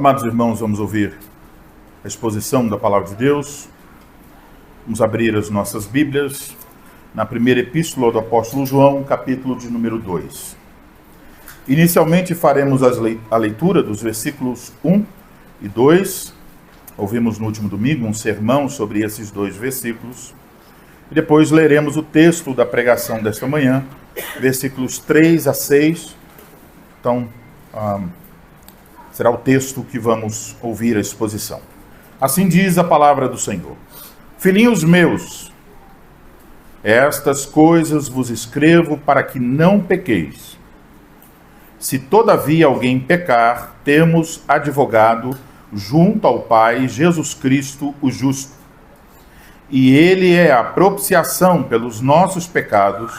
Amados irmãos, vamos ouvir a exposição da Palavra de Deus. Vamos abrir as nossas Bíblias na primeira epístola do apóstolo João, capítulo de número 2. Inicialmente faremos a leitura dos versículos 1 e 2. Ouvimos no último domingo um sermão sobre esses dois versículos. E depois leremos o texto da pregação desta manhã, versículos 3 a 6. Então, será o texto que vamos ouvir a exposição. Assim diz a palavra do Senhor. Filhinhos meus, estas coisas vos escrevo para que não pequeis. Se todavia alguém pecar, temos advogado junto ao Pai, Jesus Cristo, o justo. E ele é a propiciação pelos nossos pecados,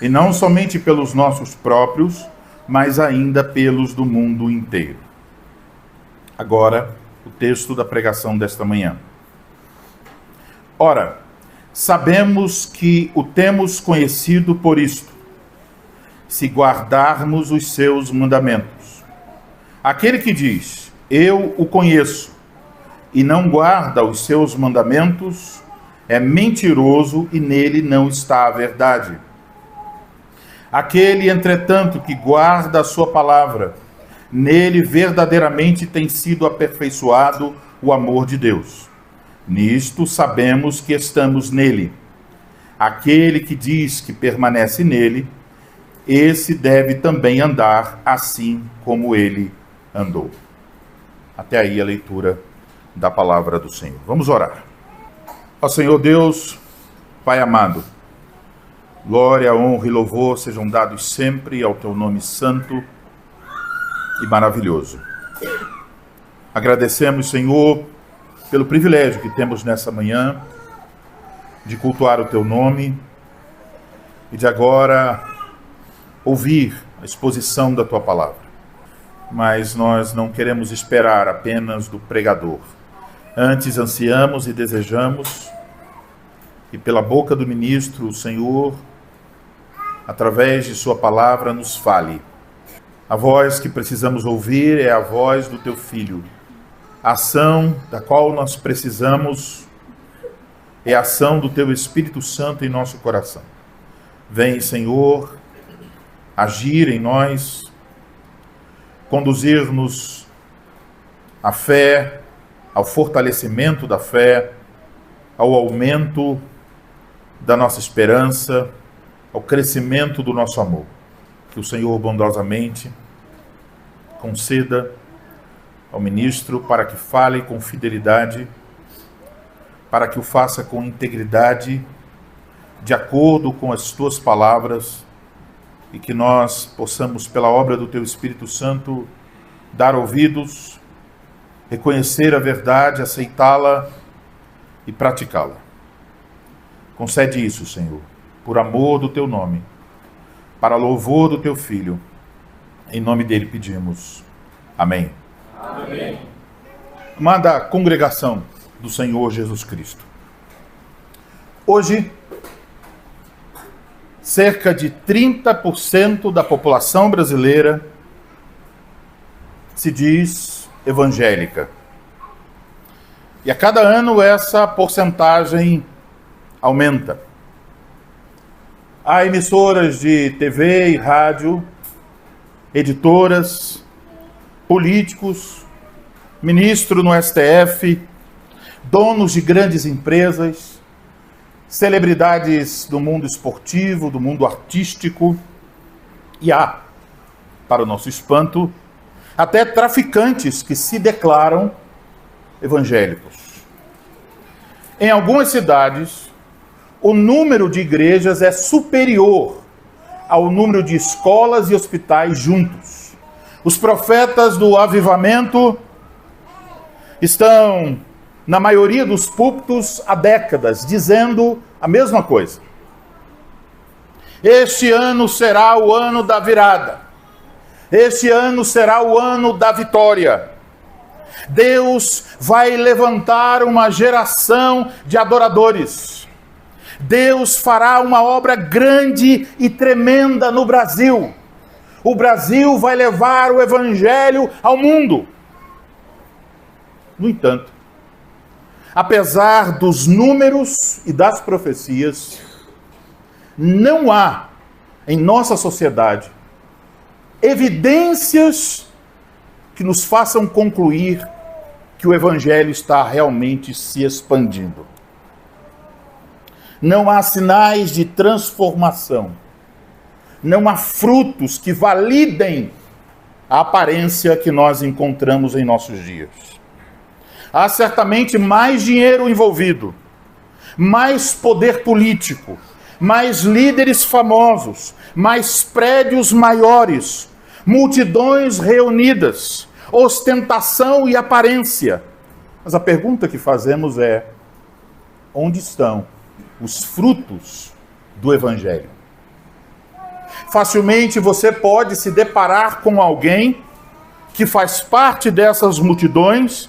e não somente pelos nossos próprios, mas ainda pelos do mundo inteiro. Agora, o texto da pregação desta manhã. Ora, sabemos que o temos conhecido por isto, se guardarmos os seus mandamentos. Aquele que diz, eu o conheço, e não guarda os seus mandamentos, é mentiroso e nele não está a verdade. Aquele, entretanto, que guarda a sua palavra, nele verdadeiramente tem sido aperfeiçoado o amor de Deus. Nisto sabemos que estamos nele. Aquele que diz que permanece nele, esse deve também andar assim como ele andou. Até aí a leitura da palavra do Senhor. Vamos orar. Ó Senhor Deus, Pai amado, glória, honra e louvor sejam dados sempre ao teu nome santo e maravilhoso. Agradecemos, Senhor, pelo privilégio que temos nessa manhã de cultuar o teu nome e de agora ouvir a exposição da tua palavra. Mas nós não queremos esperar apenas do pregador. Antes ansiamos e desejamos que pela boca do ministro, o Senhor, através de sua palavra, nos fale. A voz que precisamos ouvir é a voz do teu Filho. A ação da qual nós precisamos é a ação do teu Espírito Santo em nosso coração. Vem, Senhor, agir em nós, conduzir-nos à fé, ao fortalecimento da fé, ao aumento da nossa esperança, ao crescimento do nosso amor. Que o Senhor bondosamente conceda ao ministro para que fale com fidelidade, para que o faça com integridade, de acordo com as tuas palavras, e que nós possamos, pela obra do teu Espírito Santo, dar ouvidos, reconhecer a verdade, aceitá-la e praticá-la. Concede isso, Senhor, por amor do teu nome, para louvor do teu Filho. Em nome dele pedimos. Amém. Amém. Amada congregação do Senhor Jesus Cristo. Hoje, cerca de 30% da população brasileira se diz evangélica. E a cada ano essa porcentagem aumenta. Há emissoras de TV e rádio, editoras, políticos, ministro no STF, donos de grandes empresas, celebridades do mundo esportivo, do mundo artístico, e há, para o nosso espanto, até traficantes que se declaram evangélicos. Em algumas cidades, o número de igrejas é superior ao número de escolas e hospitais juntos. Os profetas do avivamento estão, na maioria dos púlpitos, há décadas, dizendo a mesma coisa. Este ano será o ano da virada. Este ano será o ano da vitória. Deus vai levantar uma geração de adoradores. Deus fará uma obra grande e tremenda no Brasil. O Brasil vai levar o evangelho ao mundo. No entanto, apesar dos números e das profecias, não há em nossa sociedade evidências que nos façam concluir que o Evangelho está realmente se expandindo. Não há sinais de transformação. Não há frutos que validem a aparência que nós encontramos em nossos dias. Há certamente mais dinheiro envolvido, mais poder político, mais líderes famosos, mais prédios maiores, multidões reunidas, ostentação e aparência. Mas a pergunta que fazemos é: onde estão os frutos do Evangelho? Facilmente você pode se deparar com alguém que faz parte dessas multidões,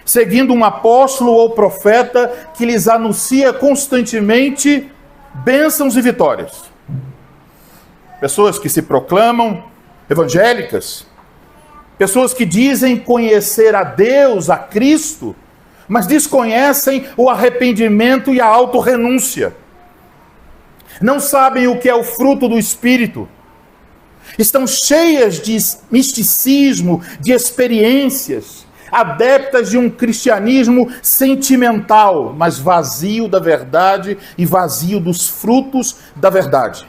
seguindo um apóstolo ou profeta que lhes anuncia constantemente bênçãos e vitórias. Pessoas que se proclamam evangélicas, pessoas que dizem conhecer a Deus, a Cristo, mas desconhecem o arrependimento e a autorrenúncia. Não sabem o que é o fruto do Espírito. Estão cheias de misticismo, de experiências, adeptas de um cristianismo sentimental, mas vazio da verdade e vazio dos frutos da verdade.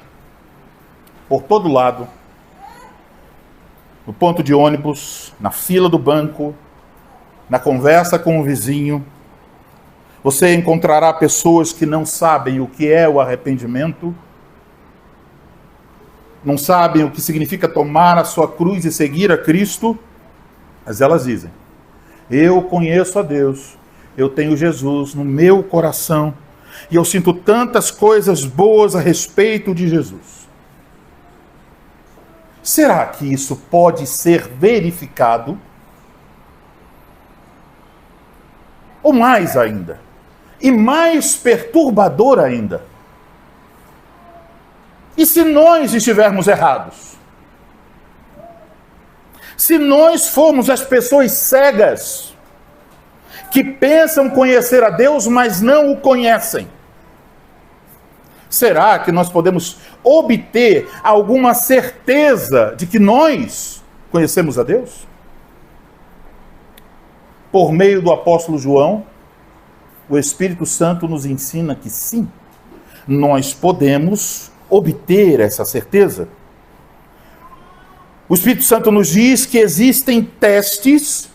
Por todo lado, no ponto de ônibus, na fila do banco, na conversa com o vizinho, você encontrará pessoas que não sabem o que é o arrependimento, não sabem o que significa tomar a sua cruz e seguir a Cristo, mas elas dizem: eu conheço a Deus, eu tenho Jesus no meu coração e eu sinto tantas coisas boas a respeito de Jesus. Será que isso pode ser verificado? Ou mais ainda, e mais perturbador ainda, e se nós estivermos errados? Se nós formos as pessoas cegas, que pensam conhecer a Deus, mas não o conhecem, será que nós podemos obter alguma certeza de que nós conhecemos a Deus? Por meio do apóstolo João, o Espírito Santo nos ensina que sim, nós podemos obter essa certeza. O Espírito Santo nos diz que existem testes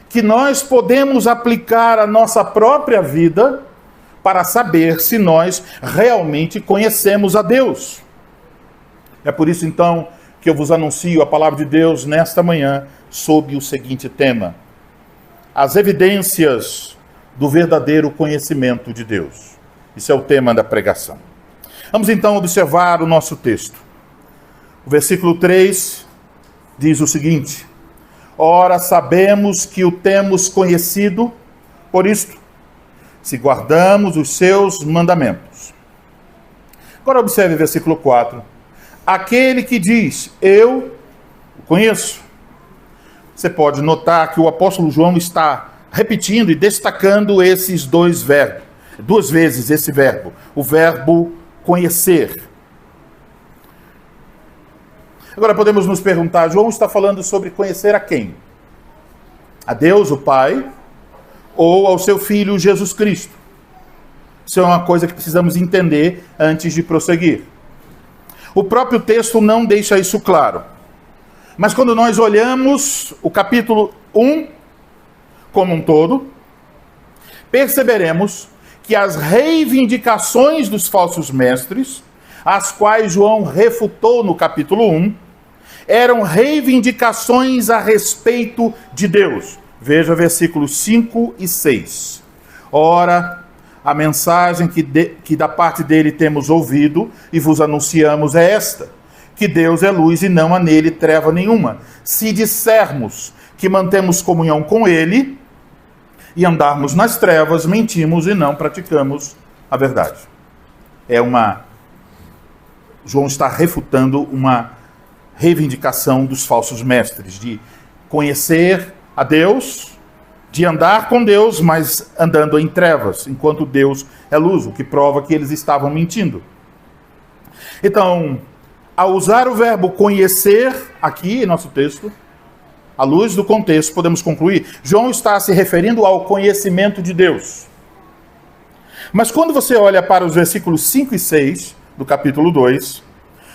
que nós podemos aplicar à nossa própria vida para saber se nós realmente conhecemos a Deus. É por isso, então, que eu vos anuncio a palavra de Deus nesta manhã sob o seguinte tema: as evidências do verdadeiro conhecimento de Deus. Isso é o tema da pregação. Vamos então observar o nosso texto. O versículo 3 diz o seguinte: ora, sabemos que o temos conhecido por isto, se guardamos os seus mandamentos. Agora observe o versículo 4. Aquele que diz, eu o conheço. Você pode notar que o apóstolo João está repetindo e destacando esses dois verbos. Duas vezes esse verbo. O verbo conhecer. Agora podemos nos perguntar, João está falando sobre conhecer a quem? A Deus, o Pai, ou ao seu Filho Jesus Cristo? Isso é uma coisa que precisamos entender antes de prosseguir. O próprio texto não deixa isso claro. Mas quando nós olhamos o capítulo 1 como um todo, perceberemos que as reivindicações dos falsos mestres, as quais João refutou no capítulo 1, eram reivindicações a respeito de Deus. Veja versículos 5 e 6. Ora, a mensagem que da parte dele temos ouvido e vos anunciamos é esta: que Deus é luz e não há nele treva nenhuma. Se dissermos que mantemos comunhão com ele e andarmos nas trevas, mentimos e não praticamos a verdade. João está refutando uma reivindicação dos falsos mestres, de conhecer a Deus de andar com Deus, mas andando em trevas, enquanto Deus é luz, o que prova que eles estavam mentindo. Então, ao usar o verbo conhecer aqui em nosso texto, à luz do contexto, podemos concluir, João está se referindo ao conhecimento de Deus. Mas quando você olha para os versículos 5 e 6 do capítulo 2,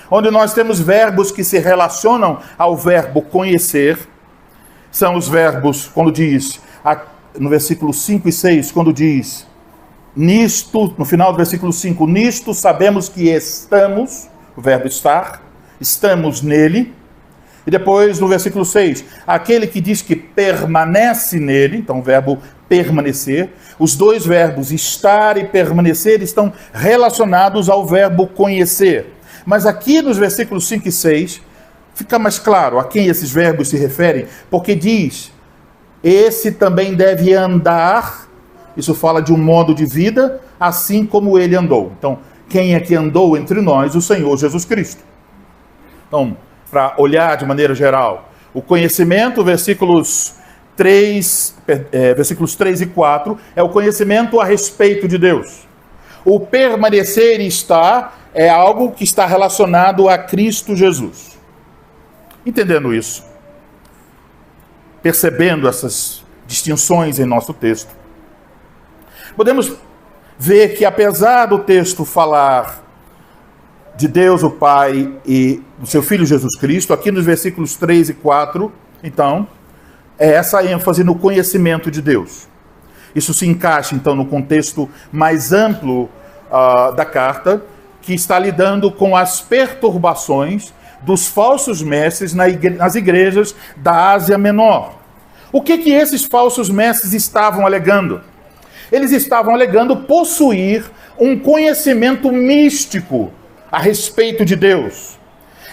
onde nós temos verbos que se relacionam ao verbo conhecer, são os verbos, quando diz, no versículo 5 e 6, quando diz, nisto, no final do versículo 5, nisto sabemos que estamos, o verbo estar, estamos nele. E depois, no versículo 6, aquele que diz que permanece nele, então o verbo permanecer, os dois verbos estar e permanecer estão relacionados ao verbo conhecer. Mas aqui nos versículos 5 e 6, fica mais claro a quem esses verbos se referem, porque diz, esse também deve andar, isso fala de um modo de vida, assim como ele andou. Então, quem é que andou entre nós? O Senhor Jesus Cristo. Então, para olhar de maneira geral, o conhecimento, versículos 3 e 4, é o conhecimento a respeito de Deus. O permanecer e estar é algo que está relacionado a Cristo Jesus. Entendendo isso, percebendo essas distinções em nosso texto, podemos ver que apesar do texto falar de Deus o Pai e do seu Filho Jesus Cristo, aqui nos versículos 3 e 4, então, é essa ênfase no conhecimento de Deus. Isso se encaixa, então, no contexto mais amplo da carta, que está lidando com as perturbações dos falsos mestres nas igrejas da Ásia Menor. O que esses falsos mestres estavam alegando? Eles estavam alegando possuir um conhecimento místico a respeito de Deus.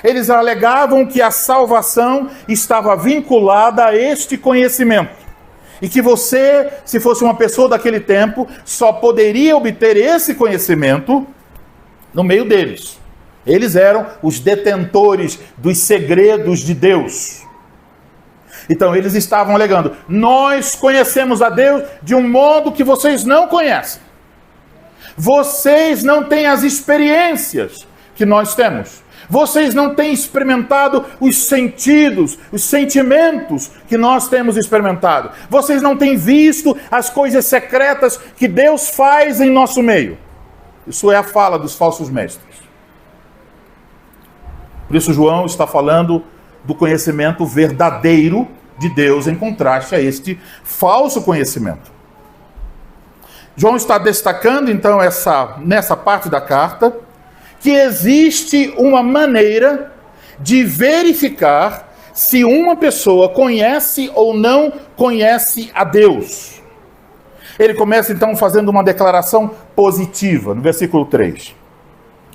Eles alegavam que a salvação estava vinculada a este conhecimento. E que você, se fosse uma pessoa daquele tempo, só poderia obter esse conhecimento no meio deles. Eles eram os detentores dos segredos de Deus. Então eles estavam alegando, nós conhecemos a Deus de um modo que vocês não conhecem. Vocês não têm as experiências que nós temos. Vocês não têm experimentado os sentidos, os sentimentos que nós temos experimentado. Vocês não têm visto as coisas secretas que Deus faz em nosso meio. Isso é a fala dos falsos mestres. Por isso João está falando do conhecimento verdadeiro de Deus em contraste a este falso conhecimento. João está destacando então nessa parte da carta que existe uma maneira de verificar se uma pessoa conhece ou não conhece a Deus. Ele começa então fazendo uma declaração positiva, no versículo 3.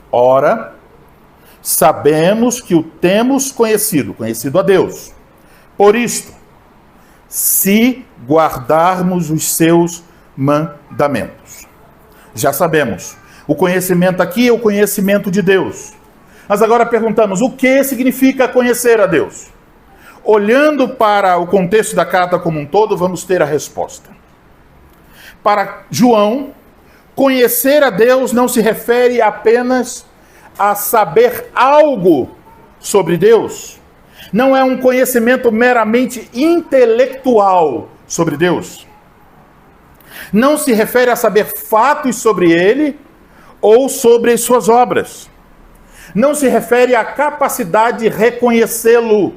Ora, sabemos que o temos conhecido a Deus. Por isto, se guardarmos os seus mandamentos. Já sabemos. O conhecimento aqui é o conhecimento de Deus. Mas agora perguntamos, o que significa conhecer a Deus? Olhando para o contexto da carta como um todo, vamos ter a resposta. Para João, conhecer a Deus não se refere apenas a saber algo sobre Deus. Não é um conhecimento meramente intelectual sobre Deus. Não se refere a saber fatos sobre Ele ou sobre as suas obras. Não se refere à capacidade de reconhecê-lo,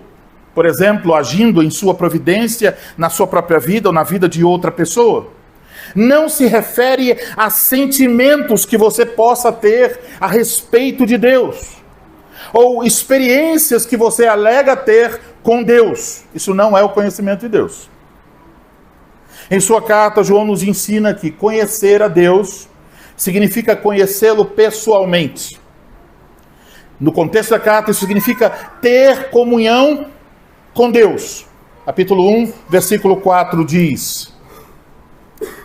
por exemplo, agindo em sua providência, na sua própria vida ou na vida de outra pessoa. Não se refere a sentimentos que você possa ter a respeito de Deus, ou experiências que você alega ter com Deus. Isso não é o conhecimento de Deus. Em sua carta, João nos ensina que conhecer a Deus significa conhecê-lo pessoalmente. No contexto da carta, isso significa ter comunhão com Deus. Capítulo 1, versículo 4 diz: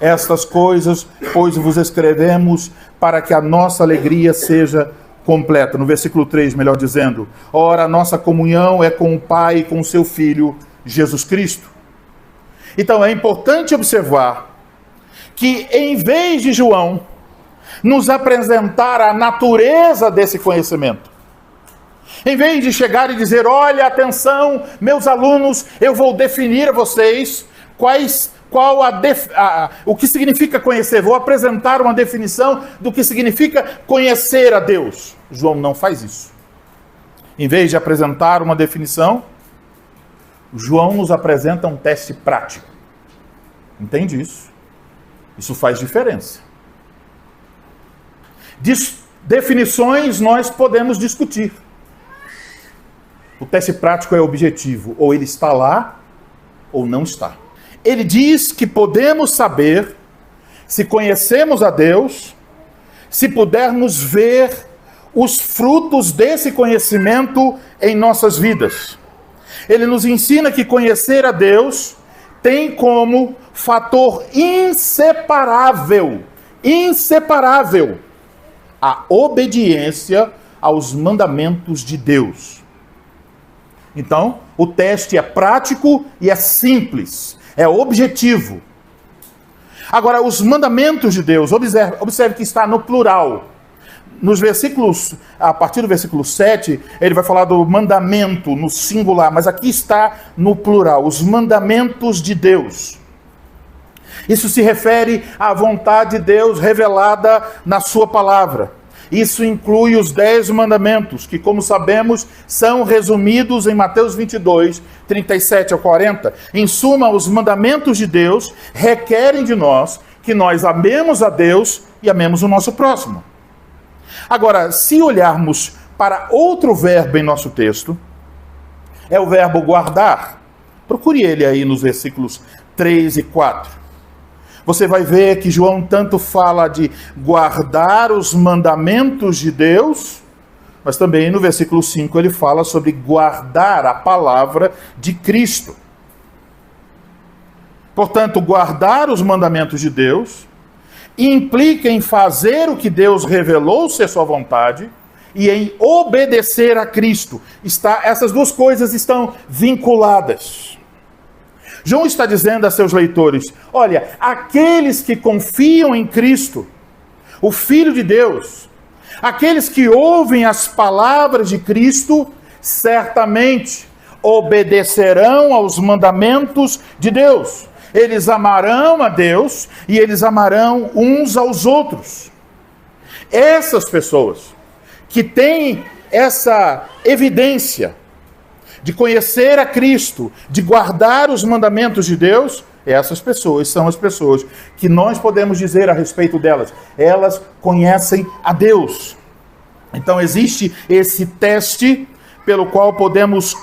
estas coisas, pois, vos escrevemos para que a nossa alegria seja completa. No versículo 3, melhor dizendo, ora, a nossa comunhão é com o Pai e com o seu Filho, Jesus Cristo. Então é importante observar que, em vez de João nos apresentar a natureza desse conhecimento, em vez de chegar e dizer, olha, atenção, meus alunos, eu vou definir a vocês o que significa conhecer. Vou apresentar uma definição do que significa conhecer a Deus. João não faz isso. Em vez de apresentar uma definição, João nos apresenta um teste prático. Entende isso? Isso faz diferença. Definições nós podemos discutir. O teste prático é objetivo. Ou ele está lá, ou não está. Ele diz que podemos saber se conhecemos a Deus, se pudermos ver os frutos desse conhecimento em nossas vidas. Ele nos ensina que conhecer a Deus tem como fator inseparável a obediência aos mandamentos de Deus. Então, o teste é prático e é simples, é objetivo. Agora, os mandamentos de Deus, observe que está no plural. Nos versículos, a partir do versículo 7, ele vai falar do mandamento no singular, mas aqui está no plural, os mandamentos de Deus. Isso se refere à vontade de Deus revelada na sua palavra. Isso inclui os 10 mandamentos, que, como sabemos, são resumidos em Mateus 22, 37 ao 40. Em suma, os mandamentos de Deus requerem de nós que nós amemos a Deus e amemos o nosso próximo. Agora, se olharmos para outro verbo em nosso texto, é o verbo guardar. Procure ele aí nos versículos 3 e 4. Você vai ver que João tanto fala de guardar os mandamentos de Deus, mas também no versículo 5 ele fala sobre guardar a palavra de Cristo. Portanto, guardar os mandamentos de Deus implica em fazer o que Deus revelou ser sua vontade e em obedecer a Cristo. Essas duas coisas estão vinculadas. João está dizendo a seus leitores, olha, aqueles que confiam em Cristo, o Filho de Deus, aqueles que ouvem as palavras de Cristo, certamente obedecerão aos mandamentos de Deus. Eles amarão a Deus e eles amarão uns aos outros. Essas pessoas que têm essa evidência de conhecer a Cristo, de guardar os mandamentos de Deus, essas pessoas são as pessoas que nós podemos dizer a respeito delas. Elas conhecem a Deus. Então existe esse teste pelo qual podemos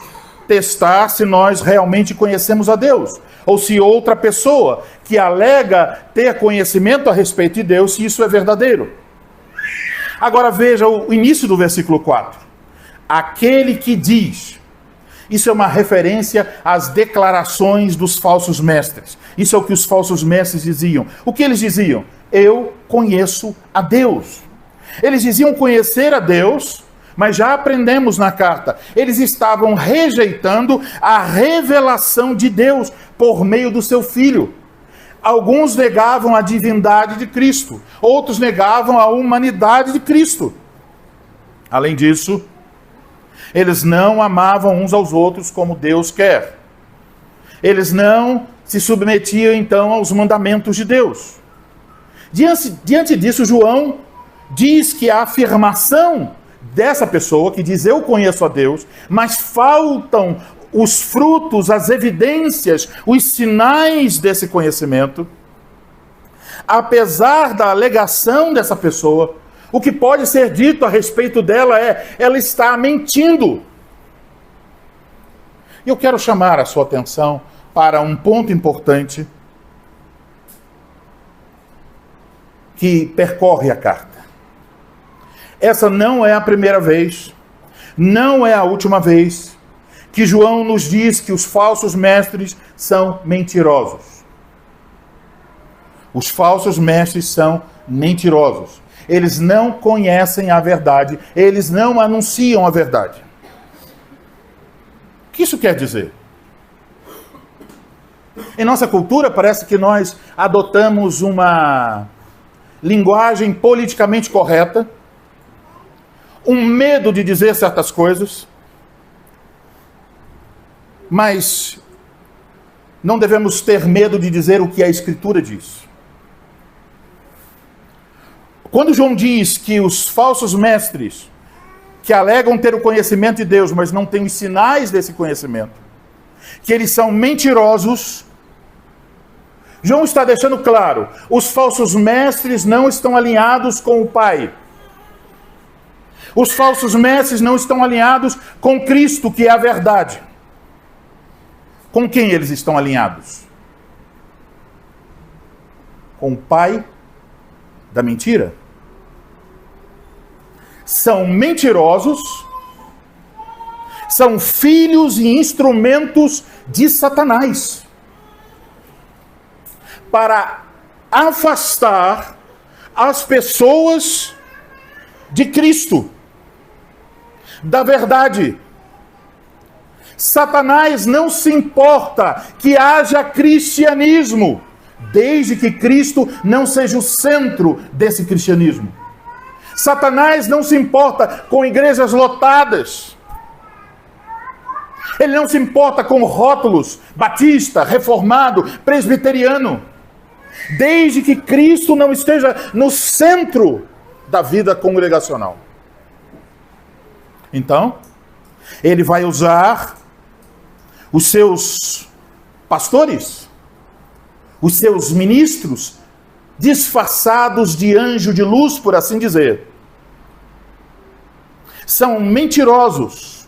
testar se nós realmente conhecemos a Deus. Ou se outra pessoa que alega ter conhecimento a respeito de Deus, se isso é verdadeiro. Agora veja o início do versículo 4. Aquele que diz... Isso é uma referência às declarações dos falsos mestres. Isso é o que os falsos mestres diziam. O que eles diziam? Eu conheço a Deus. Eles diziam conhecer a Deus, mas já aprendemos na carta. Eles estavam rejeitando a revelação de Deus por meio do seu Filho. Alguns negavam a divindade de Cristo. Outros negavam a humanidade de Cristo. Além disso, eles não amavam uns aos outros como Deus quer. Eles não se submetiam, então, aos mandamentos de Deus. Diante disso, João diz que a afirmação dessa pessoa, que diz eu conheço a Deus, mas faltam os frutos, as evidências, os sinais desse conhecimento, apesar da alegação dessa pessoa, o que pode ser dito a respeito dela ela está mentindo. E eu quero chamar a sua atenção para um ponto importante que percorre a carta. Essa não é a primeira vez, não é a última vez que João nos diz que os falsos mestres são mentirosos. Os falsos mestres são mentirosos. Eles não conhecem a verdade, eles não anunciam a verdade. O que isso quer dizer? Em nossa cultura, parece que nós adotamos uma linguagem politicamente correta, um medo de dizer certas coisas, mas não devemos ter medo de dizer o que a Escritura diz. Quando João diz que os falsos mestres, que alegam ter o conhecimento de Deus, mas não têm os sinais desse conhecimento, que eles são mentirosos, João está deixando claro, os falsos mestres não estão alinhados com o Pai. Os falsos mestres não estão alinhados com Cristo, que é a verdade. Com quem eles estão alinhados? Com o pai da mentira. São mentirosos, são filhos e instrumentos de Satanás para afastar as pessoas de Cristo, da verdade. Satanás não se importa que haja cristianismo, desde que Cristo não seja o centro desse cristianismo. Satanás não se importa com igrejas lotadas. Ele não se importa com rótulos, batista, reformado, presbiteriano, desde que Cristo não esteja no centro da vida congregacional. Então, ele vai usar os seus pastores, os seus ministros, disfarçados de anjo de luz, por assim dizer. São mentirosos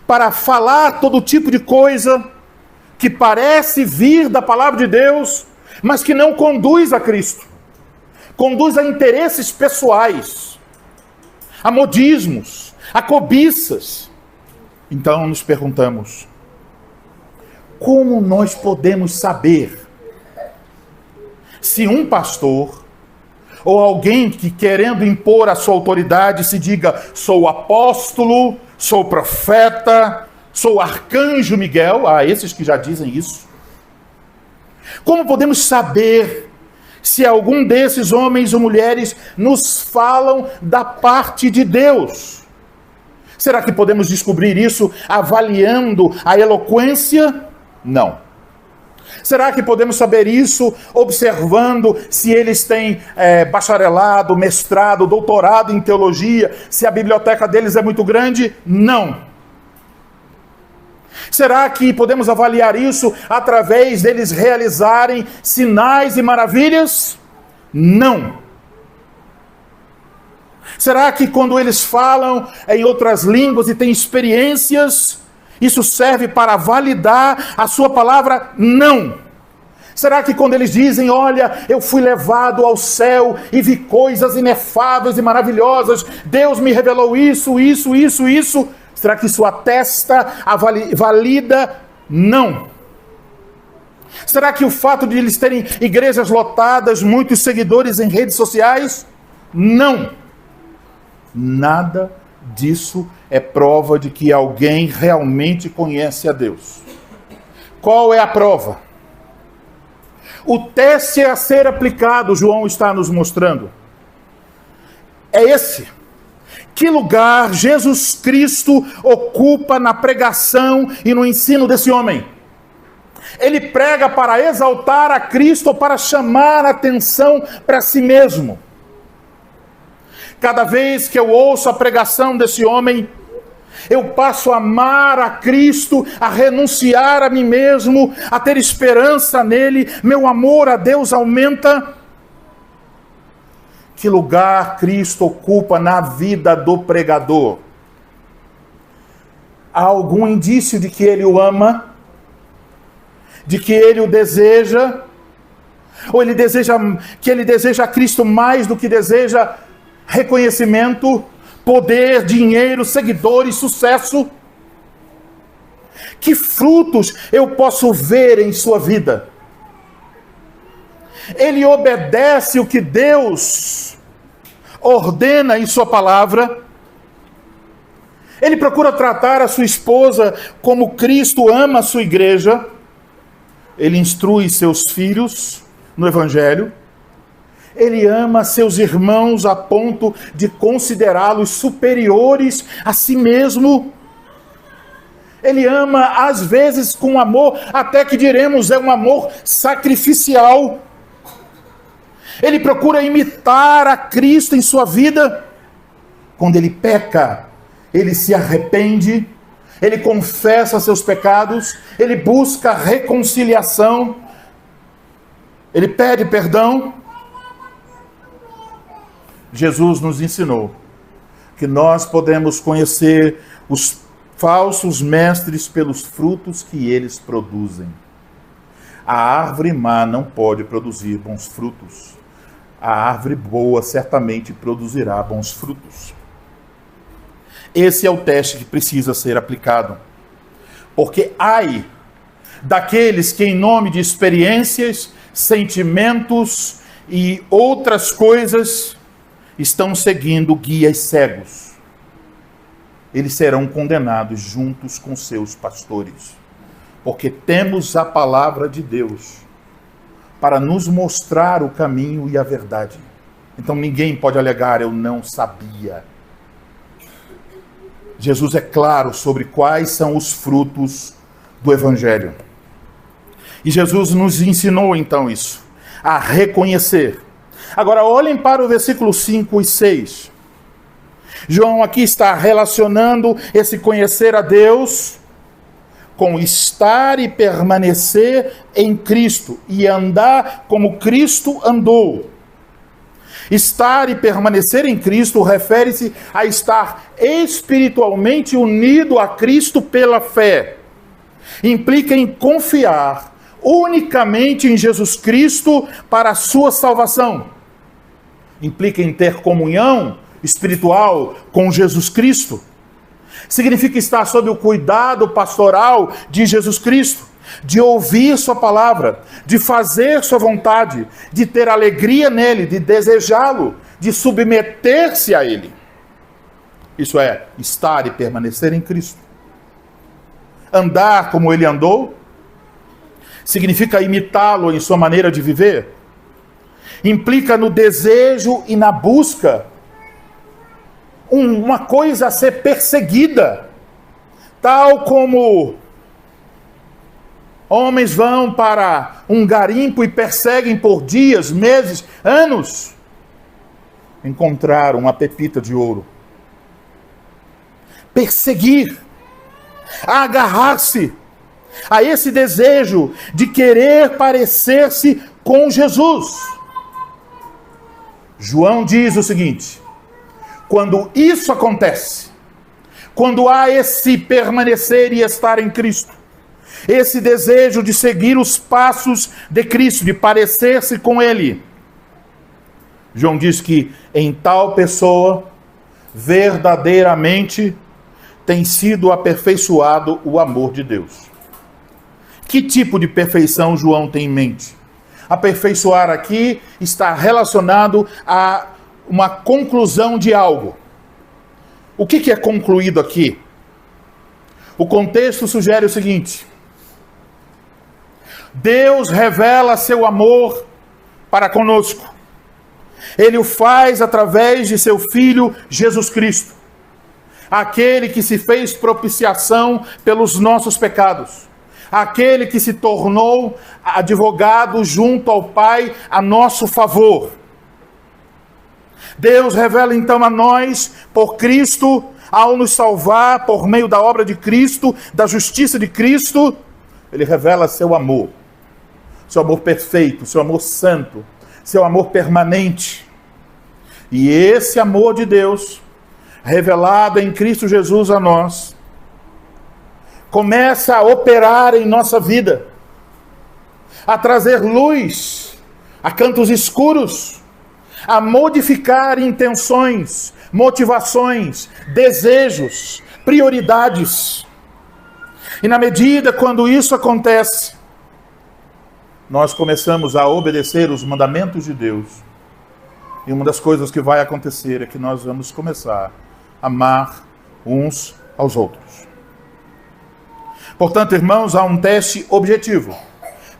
para falar todo tipo de coisa que parece vir da palavra de Deus, mas que não conduz a Cristo. Conduz a interesses pessoais, a modismos, a cobiças. Então nos perguntamos, como nós podemos saber se um pastor ou alguém que querendo impor a sua autoridade se diga, sou apóstolo, sou profeta, sou arcanjo Miguel, há esses que já dizem isso. Como podemos saber se algum desses homens ou mulheres nos falam da parte de Deus? Será que podemos descobrir isso avaliando a eloquência? Não. Será que podemos saber isso observando se eles têm bacharelado, mestrado, doutorado em teologia, se a biblioteca deles é muito grande? Não. Será que podemos avaliar isso através deles realizarem sinais e maravilhas? Não. Será que quando eles falam em outras línguas e têm experiências, isso serve para validar a sua palavra? Não. Será que quando eles dizem, olha, eu fui levado ao céu e vi coisas inefáveis e maravilhosas, Deus me revelou isso, será que isso atesta, valida? Não. Será que o fato de eles terem igrejas lotadas, muitos seguidores em redes sociais? Não. Nada disso é prova de que alguém realmente conhece a Deus. Qual é a prova? O teste a ser aplicado, João está nos mostrando, é esse. Que lugar Jesus Cristo ocupa na pregação e no ensino desse homem? Ele prega para exaltar a Cristo ou para chamar a atenção para si mesmo? Cada vez que eu ouço a pregação desse homem, eu passo a amar a Cristo, a renunciar a mim mesmo, a ter esperança nele, meu amor a Deus aumenta. Que lugar Cristo ocupa na vida do pregador? Há algum indício de que ele o ama? De que ele o deseja? Ou ele deseja Cristo mais do que deseja reconhecimento, poder, dinheiro, seguidores, sucesso? Que frutos eu posso ver em sua vida? Ele obedece o que Deus ordena em sua palavra? Ele procura tratar a sua esposa como Cristo ama a sua igreja? ele instrui seus filhos no Evangelho, ele ama seus irmãos a ponto de considerá-los superiores a si mesmo. Ele ama, às vezes, com amor, até que diremos, é um amor sacrificial. Ele procura imitar a Cristo em sua vida. Quando ele peca, ele se arrepende, ele confessa seus pecados, ele busca reconciliação, ele pede perdão. Jesus nos ensinou que nós podemos conhecer os falsos mestres pelos frutos que eles produzem. A árvore má não pode produzir bons frutos. A árvore boa certamente produzirá bons frutos. Esse é o teste que precisa ser aplicado. Porque ai daqueles que, em nome de experiências, sentimentos e outras coisas, estão seguindo guias cegos. Eles serão condenados juntos com seus pastores. Porque temos a palavra de Deus para nos mostrar o caminho e a verdade. Então ninguém pode alegar, eu não sabia. Jesus é claro sobre quais são os frutos do Evangelho. E Jesus nos ensinou então isso, a reconhecer. Agora olhem para o versículo 5 e 6. João aqui está relacionando esse conhecer a Deus com estar e permanecer em Cristo e andar como Cristo andou. Estar e permanecer em Cristo refere-se a estar espiritualmente unido a Cristo pela fé. Implica em confiar unicamente em Jesus Cristo para a sua salvação. Implica em ter comunhão espiritual com Jesus Cristo. Significa estar sob o cuidado pastoral de Jesus Cristo, de ouvir sua palavra, de fazer sua vontade, de ter alegria nele, de desejá-lo, de submeter-se a ele. Isso é, estar e permanecer em Cristo. Andar como ele andou significa imitá-lo em sua maneira de viver. Implica no desejo e na busca. Uma coisa a ser perseguida, tal como homens vão para um garimpo e perseguem por dias, meses, anos, encontrar uma pepita de ouro. Perseguir, agarrar-se a esse desejo de querer parecer-se com Jesus. João diz o seguinte: quando isso acontece, quando há esse permanecer e estar em Cristo, esse desejo de seguir os passos de Cristo, de parecer-se com Ele, João diz que em tal pessoa, verdadeiramente, tem sido aperfeiçoado o amor de Deus. Que tipo de perfeição João tem em mente? Aperfeiçoar aqui está relacionado a uma conclusão de algo. O que é concluído aqui? O contexto sugere o seguinte: Deus revela seu amor para conosco. Ele o faz através de seu Filho Jesus Cristo, aquele que se fez propiciação pelos nossos pecados, aquele que se tornou advogado junto ao Pai a nosso favor. Deus revela então a nós, por Cristo, ao nos salvar por meio da obra de Cristo, da justiça de Cristo, Ele revela seu amor perfeito, seu amor santo, seu amor permanente. E esse amor de Deus, revelado em Cristo Jesus a nós, começa a operar em nossa vida, a trazer luz a cantos escuros, a modificar intenções, motivações, desejos, prioridades. E na medida quando isso acontece, nós começamos a obedecer os mandamentos de Deus. E uma das coisas que vai acontecer é que nós vamos começar a amar uns aos outros. Portanto, irmãos, há um teste objetivo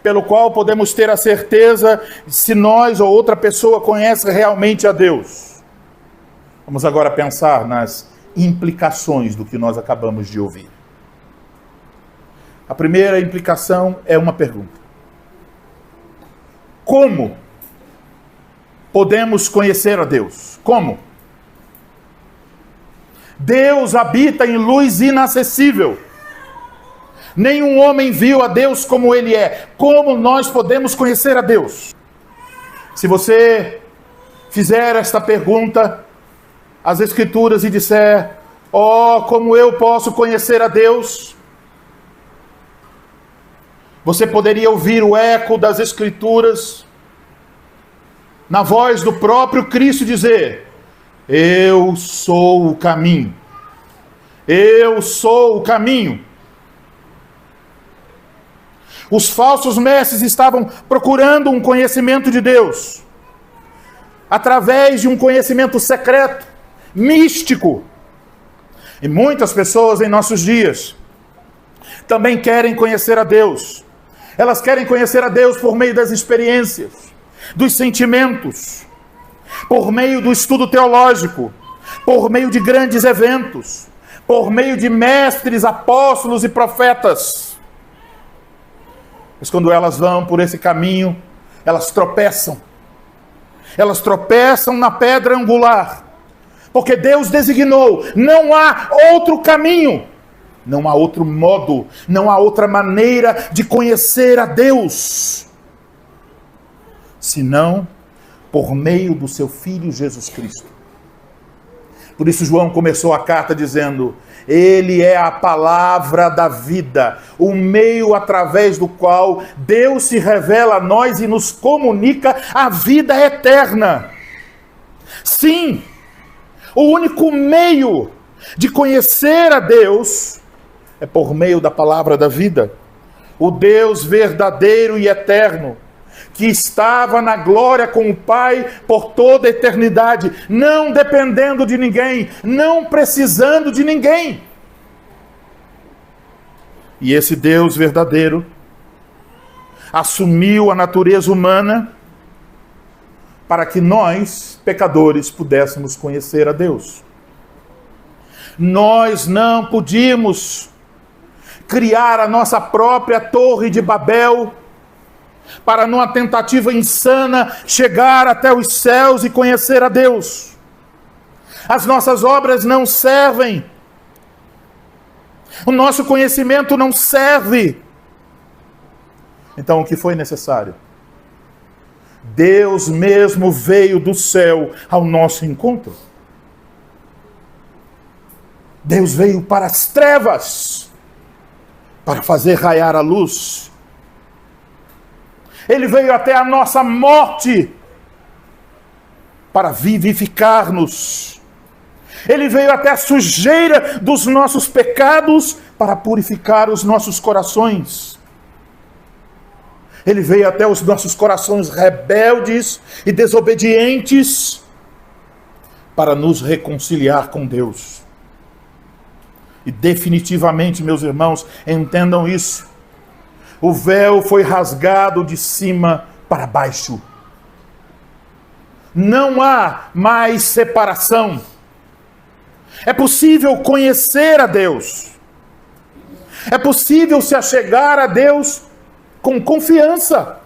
pelo qual podemos ter a certeza se nós ou outra pessoa conhece realmente a Deus. Vamos agora pensar nas implicações do que nós acabamos de ouvir. A primeira implicação é uma pergunta: como podemos conhecer a Deus? Como? Deus habita em luz inacessível. Nenhum homem viu a Deus como Ele é. Como nós podemos conhecer a Deus? Se você fizer esta pergunta às Escrituras e disser: oh, como eu posso conhecer a Deus? Você poderia ouvir o eco das Escrituras na voz do próprio Cristo dizer: eu sou o caminho. Eu sou o caminho. Os falsos mestres estavam procurando um conhecimento de Deus através de um conhecimento secreto, místico. E muitas pessoas em nossos dias também querem conhecer a Deus. Elas querem conhecer a Deus por meio das experiências, dos sentimentos, por meio do estudo teológico, por meio de grandes eventos, por meio de mestres, apóstolos e profetas. Mas quando elas vão por esse caminho, elas tropeçam. Elas tropeçam na pedra angular. Porque Deus designou, não há outro caminho, não há outro modo, não há outra maneira de conhecer a Deus, senão por meio do seu Filho Jesus Cristo. Por isso João começou a carta dizendo: Ele é a palavra da vida, o meio através do qual Deus se revela a nós e nos comunica a vida eterna. Sim, o único meio de conhecer a Deus é por meio da palavra da vida. O Deus verdadeiro e eterno, que estava na glória com o Pai por toda a eternidade, não dependendo de ninguém, não precisando de ninguém. E esse Deus verdadeiro assumiu a natureza humana para que nós, pecadores, pudéssemos conhecer a Deus. Nós não podíamos criar a nossa própria Torre de Babel para, numa tentativa insana, chegar até os céus e conhecer a Deus. As nossas obras não servem. O nosso conhecimento não serve. Então, o que foi necessário? Deus mesmo veio do céu ao nosso encontro. Deus veio para as trevas, para fazer raiar a luz. Ele veio até a nossa morte para vivificar-nos. Ele veio até a sujeira dos nossos pecados para purificar os nossos corações. Ele veio até os nossos corações rebeldes e desobedientes para nos reconciliar com Deus. E definitivamente, meus irmãos, entendam isso. O véu foi rasgado de cima para baixo. Não há mais separação. É possível conhecer a Deus. É possível se achegar a Deus com confiança.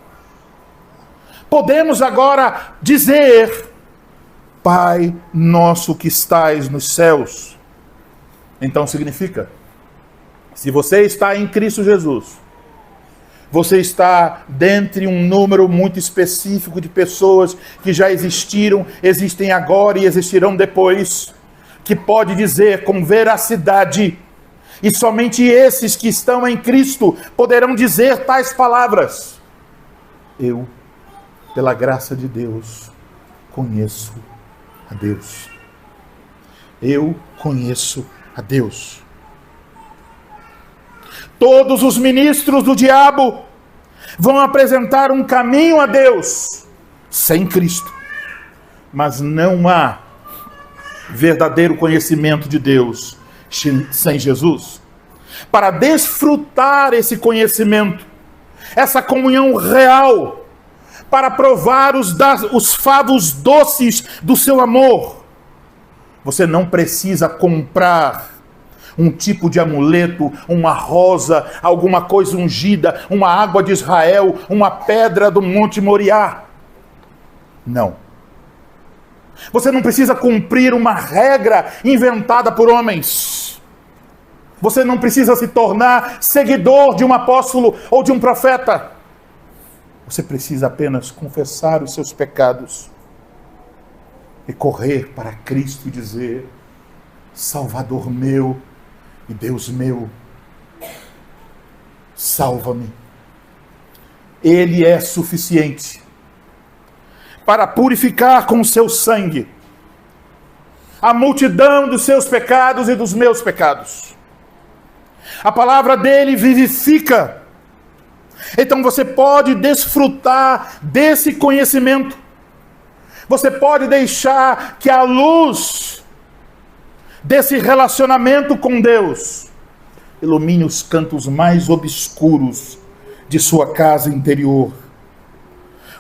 Podemos agora dizer: Pai nosso que estais nos céus. Então significa, se você está em Cristo Jesus, você está dentre um número muito específico de pessoas que já existiram, existem agora e existirão depois, que pode dizer com veracidade, e somente esses que estão em Cristo poderão dizer tais palavras: eu, pela graça de Deus, conheço a Deus. Eu conheço a Deus. Todos os ministros do diabo vão apresentar um caminho a Deus sem Cristo. Mas não há verdadeiro conhecimento de Deus sem Jesus. Para desfrutar esse conhecimento, essa comunhão real, para provar os favos doces do seu amor. Você não precisa comprar um tipo de amuleto, uma rosa, alguma coisa ungida, uma água de Israel, uma pedra do Monte Moriá. Não. Você não precisa cumprir uma regra inventada por homens. Você não precisa se tornar seguidor de um apóstolo ou de um profeta. Você precisa apenas confessar os seus pecados e correr para Cristo e dizer: Salvador meu e Deus meu, salva-me. Ele é suficiente para purificar com o seu sangue a multidão dos seus pecados e dos meus pecados. A palavra dele vivifica. Então você pode desfrutar desse conhecimento. Você pode deixar que a luz desse relacionamento com Deus ilumine os cantos mais obscuros de sua casa interior,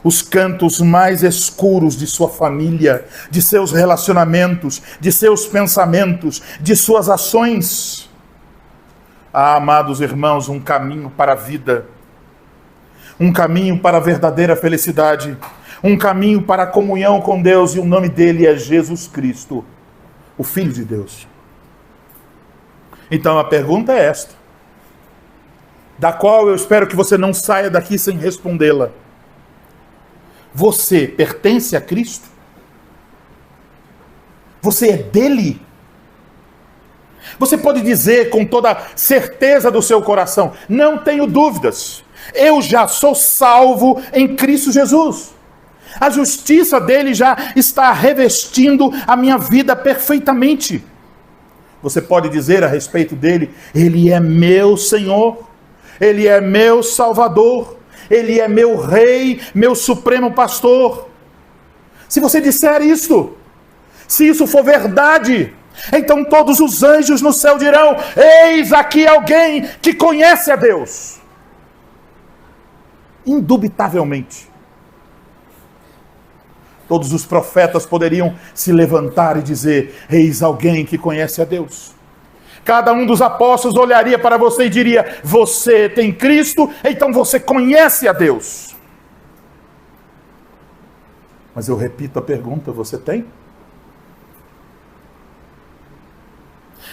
os cantos mais escuros de sua família, de seus relacionamentos, de seus pensamentos, de suas ações. Ah, amados irmãos, um caminho para a vida, um caminho para a verdadeira felicidade, um caminho para a comunhão com Deus, e o nome dele é Jesus Cristo, o Filho de Deus. Então a pergunta é esta, da qual eu espero que você não saia daqui sem respondê-la. Você pertence a Cristo? Você é dele? Você pode dizer com toda certeza do seu coração: não tenho dúvidas, eu já sou salvo em Cristo Jesus. A justiça dele já está revestindo a minha vida perfeitamente. Você pode dizer a respeito dele: ele é meu Senhor, ele é meu Salvador, ele é meu Rei, meu Supremo Pastor. Se você disser isso, se isso for verdade, então todos os anjos no céu dirão: eis aqui alguém que conhece a Deus. Indubitavelmente. Todos os profetas poderiam se levantar e dizer: eis alguém que conhece a Deus. Cada um dos apóstolos olharia para você e diria: você tem Cristo, então você conhece a Deus. Mas eu repito a pergunta: você tem?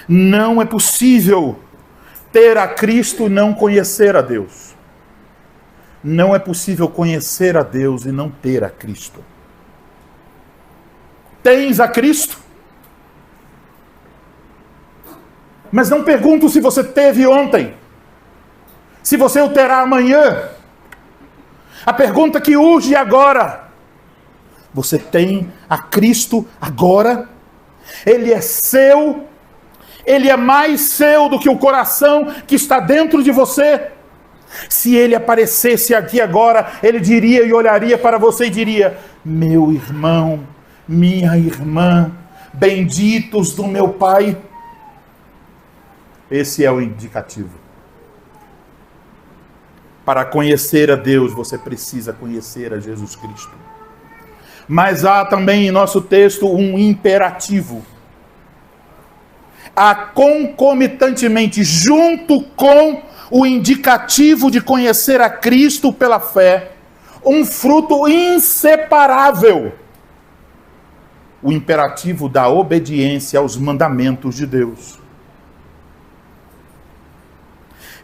Não é possível ter a Cristo e não conhecer a Deus. Não é possível conhecer a Deus e não ter a Cristo. Tens a Cristo? Mas não pergunto se você teve ontem, se você o terá amanhã. A pergunta que urge agora: você tem a Cristo agora? Ele é seu? Ele é mais seu do que o coração que está dentro de você? Se ele aparecesse aqui agora, ele diria e olharia para você e diria: meu irmão, minha irmã, benditos do meu Pai. Esse é o indicativo. Para conhecer a Deus, você precisa conhecer a Jesus Cristo. Mas há também em nosso texto um imperativo. Há concomitantemente, junto com o indicativo de conhecer a Cristo pela fé, um fruto inseparável: o imperativo da obediência aos mandamentos de Deus.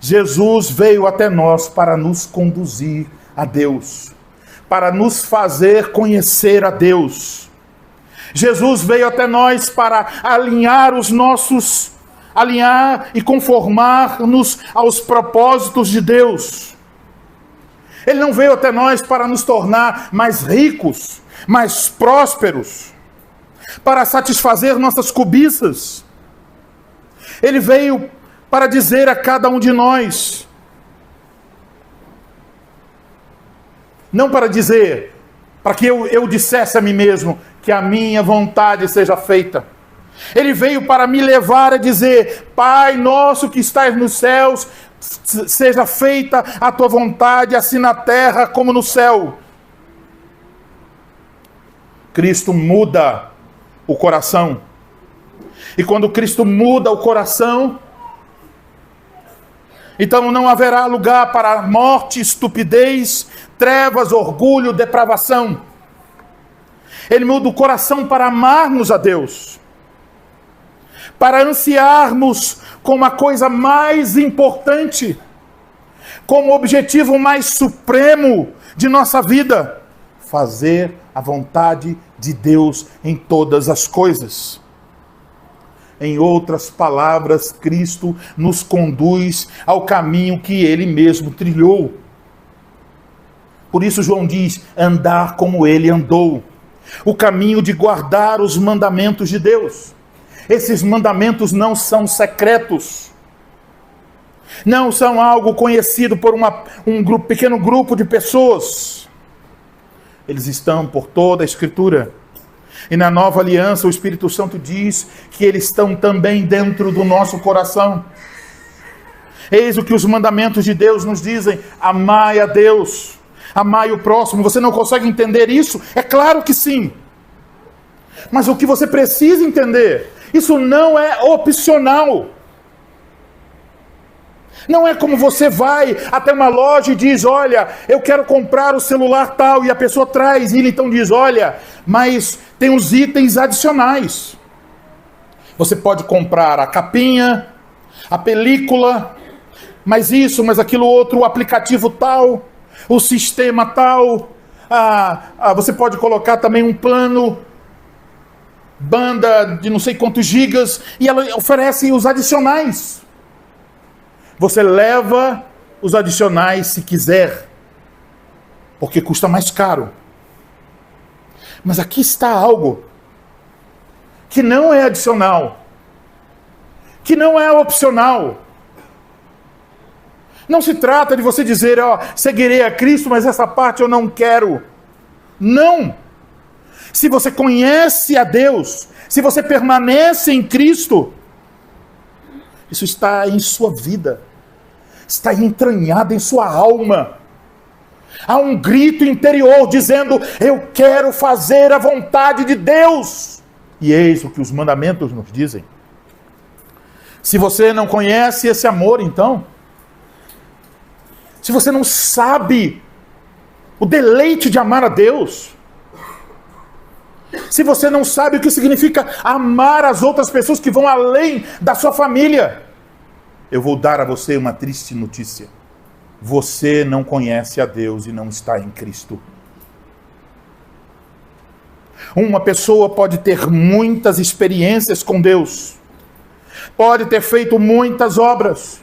Jesus veio até nós para nos conduzir a Deus, para nos fazer conhecer a Deus. Jesus veio até nós para alinhar e conformar-nos aos propósitos de Deus. Ele não veio até nós para nos tornar mais ricos, mais prósperos, para satisfazer nossas cobiças. Ele veio para dizer a cada um de nós, não para dizer, para que eu dissesse a mim mesmo que a minha vontade seja feita. Ele veio para me levar a dizer: Pai nosso que estás nos céus, Seja feita a tua vontade, assim na terra como no céu. Cristo muda o coração. E quando Cristo muda o coração, então não haverá lugar para morte, estupidez, trevas, orgulho, depravação. Ele muda o coração para amarmos a Deus, para ansiarmos como a coisa mais importante, como o objetivo mais supremo de nossa vida, fazer a vontade de Deus em todas as coisas. Em outras palavras, Cristo nos conduz ao caminho que Ele mesmo trilhou. Por isso João diz, andar como Ele andou. O caminho de guardar os mandamentos de Deus. Esses mandamentos não são secretos. Não são algo conhecido por um pequeno grupo de pessoas. Eles estão por toda a Escritura. E na nova aliança, o Espírito Santo diz que eles estão também dentro do nosso coração. Eis o que os mandamentos de Deus nos dizem: amai a Deus, amai o próximo. Você não consegue entender isso? É claro que sim. Mas o que você precisa entender, isso não é opcional. Não é como você vai até uma loja e diz, olha, eu quero comprar o celular tal, e a pessoa traz, e ele então diz, olha, mas tem os itens adicionais. Você pode comprar a capinha, a película, mas isso, mas aquilo outro, o aplicativo tal, o sistema tal, você pode colocar também um plano, banda de não sei quantos gigas, e ela oferece os adicionais. Você leva os adicionais se quiser, porque custa mais caro. Mas aqui está algo que não é adicional, que não é opcional. Não se trata de você dizer, seguirei a Cristo, mas essa parte eu não quero. Não! Se você conhece a Deus, se você permanece em Cristo, isso está em sua vida, está entranhado em sua alma. Há um grito interior dizendo, eu quero fazer a vontade de Deus. E eis o que os mandamentos nos dizem. Se você não conhece esse amor, então, se você não sabe o deleite de amar a Deus, se você não sabe o que significa amar as outras pessoas que vão além da sua família, eu vou dar a você uma triste notícia. Você não conhece a Deus e não está em Cristo. Uma pessoa pode ter muitas experiências com Deus, pode ter feito muitas obras,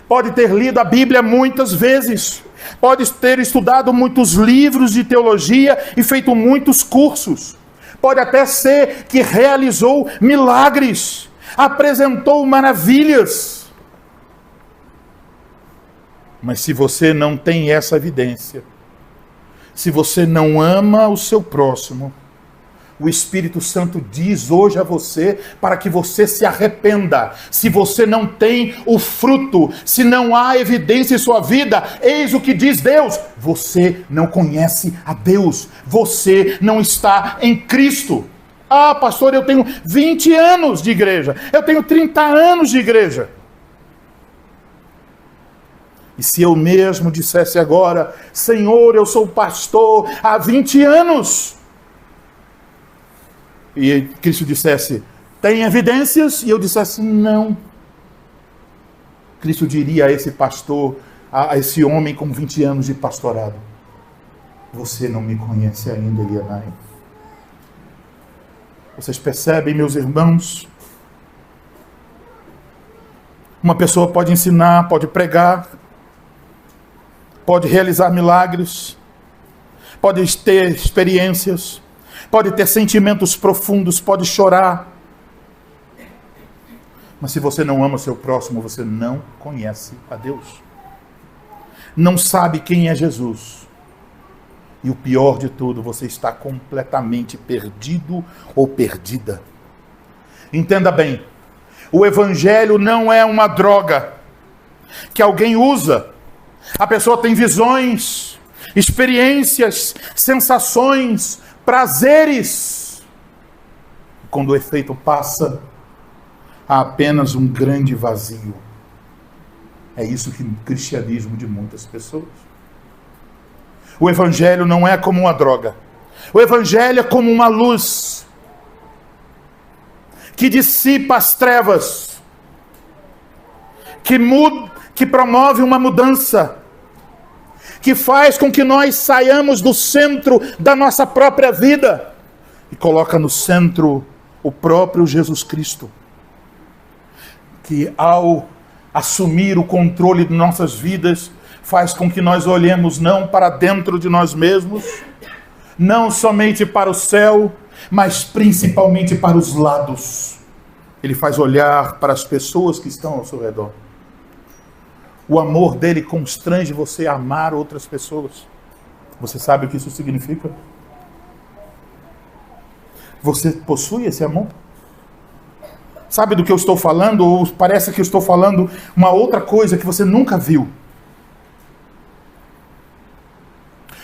pode ter lido a Bíblia muitas vezes, pode ter estudado muitos livros de teologia e feito muitos cursos, pode até ser que realizou milagres, apresentou maravilhas. Mas se você não tem essa evidência, se você não ama o seu próximo, o Espírito Santo diz hoje a você para que você se arrependa. Se você não tem o fruto, se não há evidência em sua vida, eis o que diz Deus: você não conhece a Deus, você não está em Cristo. Ah, pastor, eu tenho 20 anos de igreja, eu tenho 30 anos de igreja. E se eu mesmo dissesse agora, Senhor, eu sou pastor há 20 anos, e Cristo dissesse, tem evidências? E eu dissesse, não. Cristo diria a esse pastor, a esse homem com 20 anos de pastorado, você não me conhece ainda, Elianai. Vocês percebem, meus irmãos? Uma pessoa pode ensinar, pode pregar, pode realizar milagres, pode ter experiências, pode ter sentimentos profundos, pode chorar. Mas se você não ama o seu próximo, você não conhece a Deus. Não sabe quem é Jesus. E o pior de tudo, você está completamente perdido ou perdida. Entenda bem, o Evangelho não é uma droga. que alguém usa. A pessoa tem visões, experiências, sensações, prazeres. Quando o efeito passa, há apenas um grande vazio. É isso que o cristianismo de muitas pessoas. O evangelho não é como uma droga. O evangelho é como uma luz que dissipa as trevas, que promove uma mudança, que faz com que nós saiamos do centro da nossa própria vida e coloca no centro o próprio Jesus Cristo, que ao assumir o controle de nossas vidas, faz com que nós olhemos não para dentro de nós mesmos, não somente para o céu, mas principalmente para os lados. Ele faz olhar para as pessoas que estão ao seu redor. O amor dele constrange você a amar outras pessoas. Você sabe o que isso significa? Você possui esse amor? Sabe do que eu estou falando? Ou parece que eu estou falando uma outra coisa que você nunca viu.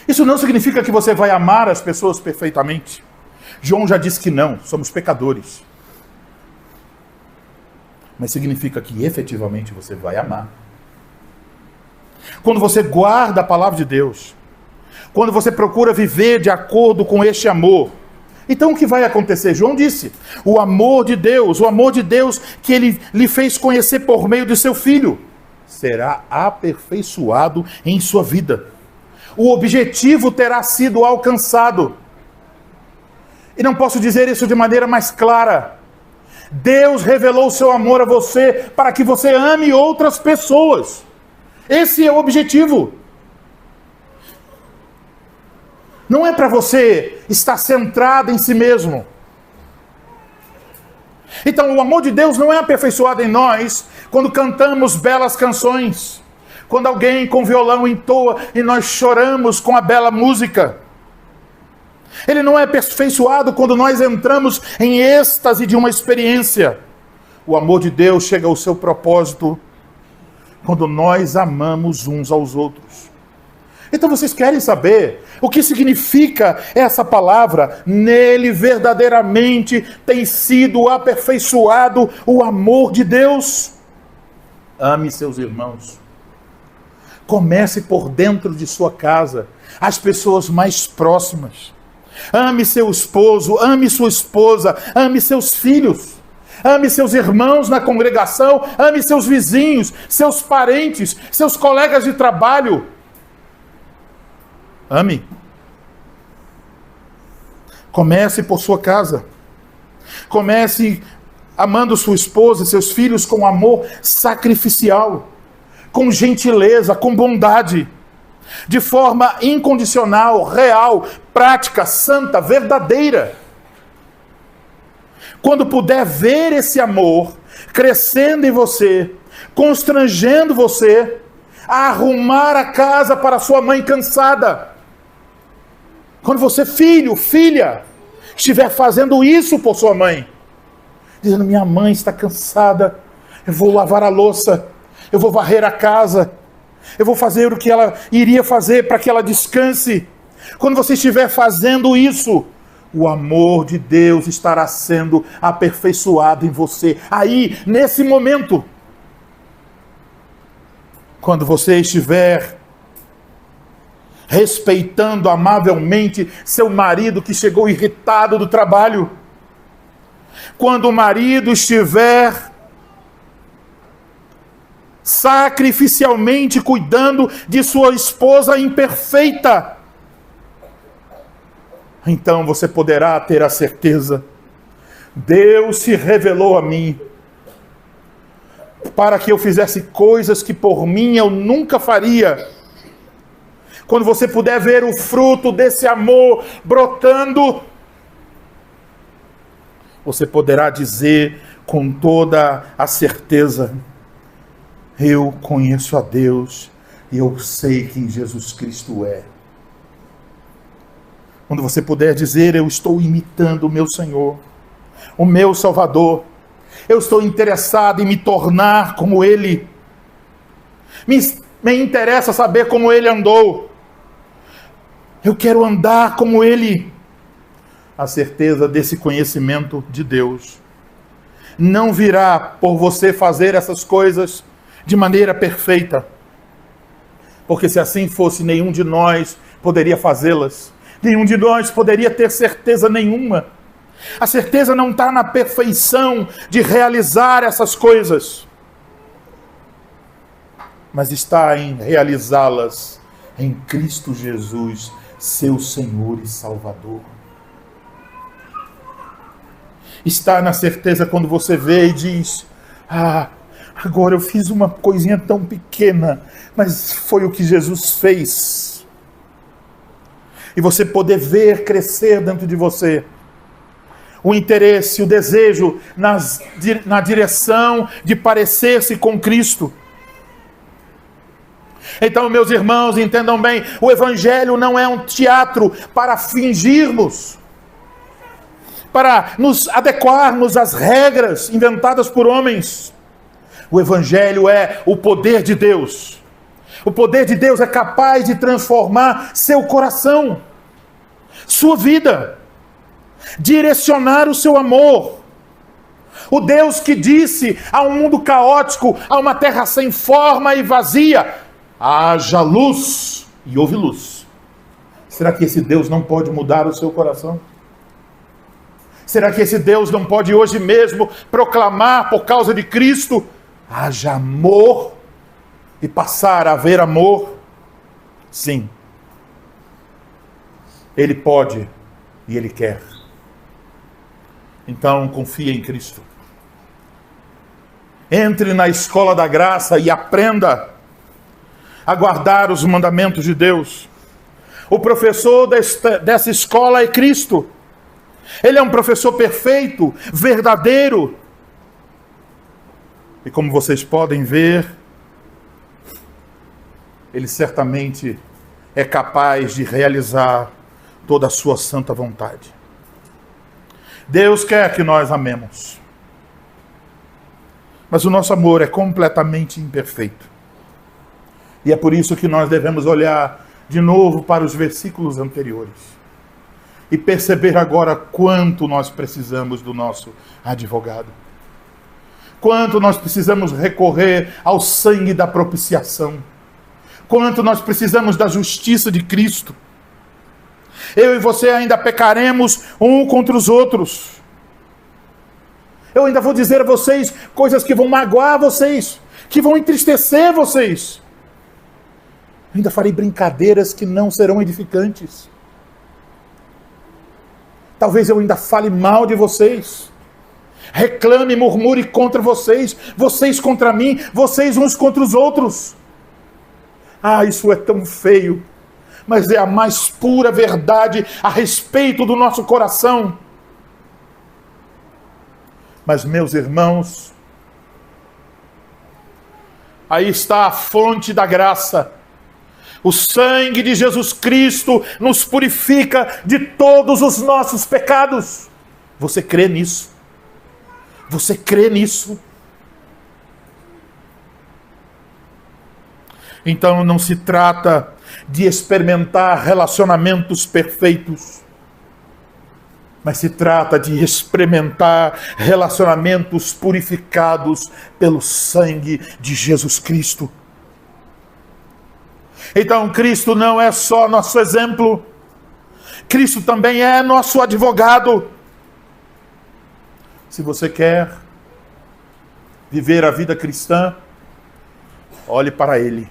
Isso não significa que você vai amar as pessoas perfeitamente. João já disse que não, somos pecadores. Mas significa que efetivamente você vai amar. Quando você guarda a palavra de Deus, quando você procura viver de acordo com este amor, então o que vai acontecer? João disse, o amor de Deus que ele lhe fez conhecer por meio de seu Filho, será aperfeiçoado em sua vida. O objetivo terá sido alcançado. E não posso dizer isso de maneira mais clara. Deus revelou o seu amor a você para que você ame outras pessoas. Esse é o objetivo. Não é para você estar centrado em si mesmo. Então, o amor de Deus não é aperfeiçoado em nós quando cantamos belas canções, quando alguém com violão entoa e nós choramos com a bela música. Ele não é aperfeiçoado quando nós entramos em êxtase de uma experiência. O amor de Deus chega ao seu propósito quando nós amamos uns aos outros. Então vocês querem saber o que significa essa palavra? Nele verdadeiramente tem sido aperfeiçoado o amor de Deus. Ame seus irmãos. Comece por dentro de sua casa, as pessoas mais próximas. Ame seu esposo, ame sua esposa, ame seus filhos. Ame seus irmãos na congregação, ame seus vizinhos, seus parentes, seus colegas de trabalho. Ame. Comece por sua casa. Comece amando sua esposa e seus filhos com amor sacrificial, com gentileza, com bondade, de forma incondicional, real, prática, santa, verdadeira. Quando puder ver esse amor crescendo em você, constrangendo você a arrumar a casa para sua mãe cansada. Quando você, filho, filha, estiver fazendo isso por sua mãe, dizendo, minha mãe está cansada, eu vou lavar a louça, eu vou varrer a casa, eu vou fazer o que ela iria fazer para que ela descanse. Quando você estiver fazendo isso, o amor de Deus estará sendo aperfeiçoado em você. Aí, nesse momento, quando você estiver respeitando amavelmente seu marido que chegou irritado do trabalho, quando o marido estiver sacrificialmente cuidando de sua esposa imperfeita, então você poderá ter a certeza, Deus se revelou a mim para que eu fizesse coisas que por mim eu nunca faria. Quando você puder ver o fruto desse amor brotando, você poderá dizer com toda a certeza, eu conheço a Deus e eu sei quem Jesus Cristo é. Quando você puder dizer, eu estou imitando o meu Senhor, o meu Salvador, eu estou interessado em me tornar como Ele. Me interessa saber como ele andou. Eu quero andar como ele. A certeza desse conhecimento de Deus não virá por você fazer essas coisas de maneira perfeita. Porque se assim fosse, nenhum de nós poderia fazê-las. Nenhum de nós poderia ter certeza nenhuma. A certeza não está na perfeição de realizar essas coisas, mas está em realizá-las em Cristo Jesus, seu Senhor e Salvador. Está na certeza quando você vê e diz: agora eu fiz uma coisinha tão pequena, mas foi o que Jesus fez. E você poder ver crescer dentro de você o interesse, o desejo na direção de parecer-se com Cristo. Então, meus irmãos, entendam bem, o Evangelho não é um teatro para fingirmos, para nos adequarmos às regras inventadas por homens. O Evangelho é o poder de Deus. O poder de Deus é capaz de transformar seu coração, sua vida, direcionar o seu amor. O Deus que disse a um mundo caótico, a uma terra sem forma e vazia: haja luz, e houve luz. Será que esse Deus não pode mudar o seu coração? Será que esse Deus não pode hoje mesmo proclamar, por causa de Cristo, haja amor, e passar a haver amor? Sim. Ele pode e Ele quer. Então, confie em Cristo. Entre na escola da graça e aprenda a guardar os mandamentos de Deus. O professor dessa escola é Cristo. Ele é um professor perfeito, verdadeiro. E como vocês podem ver, ele certamente é capaz de realizar toda a sua santa vontade. Deus quer que nós amemos. Mas o nosso amor é completamente imperfeito. E é por isso que nós devemos olhar de novo para os versículos anteriores e perceber agora quanto nós precisamos do nosso advogado. Quanto nós precisamos recorrer ao sangue da propiciação. Quanto nós precisamos da justiça de Cristo. Eu e você ainda pecaremos um contra os outros. Eu ainda vou dizer a vocês coisas que vão magoar vocês, que vão entristecer vocês. Eu ainda farei brincadeiras que não serão edificantes. Talvez eu ainda fale mal de vocês. Reclame, murmure contra vocês. Vocês contra mim. Vocês uns contra os outros. Isso é tão feio. Mas é a mais pura verdade a respeito do nosso coração. Mas, meus irmãos, aí está a fonte da graça. O sangue de Jesus Cristo nos purifica de todos os nossos pecados. Você crê nisso? Você crê nisso? Então não se trata de experimentar relacionamentos perfeitos, mas se trata de experimentar relacionamentos purificados pelo sangue de Jesus Cristo. Então Cristo não é só nosso exemplo, Cristo também é nosso advogado. Se você quer viver a vida cristã, olhe para Ele.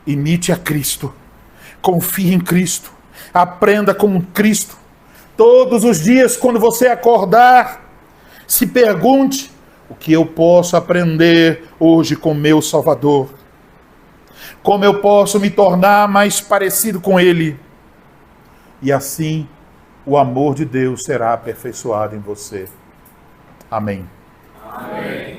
Imite a Cristo. Confie em Cristo. Aprenda com Cristo. Todos os dias, quando você acordar, se pergunte: o que eu posso aprender hoje com meu Salvador? Como eu posso me tornar mais parecido com Ele? E assim, o amor de Deus será aperfeiçoado em você. Amém. Amém.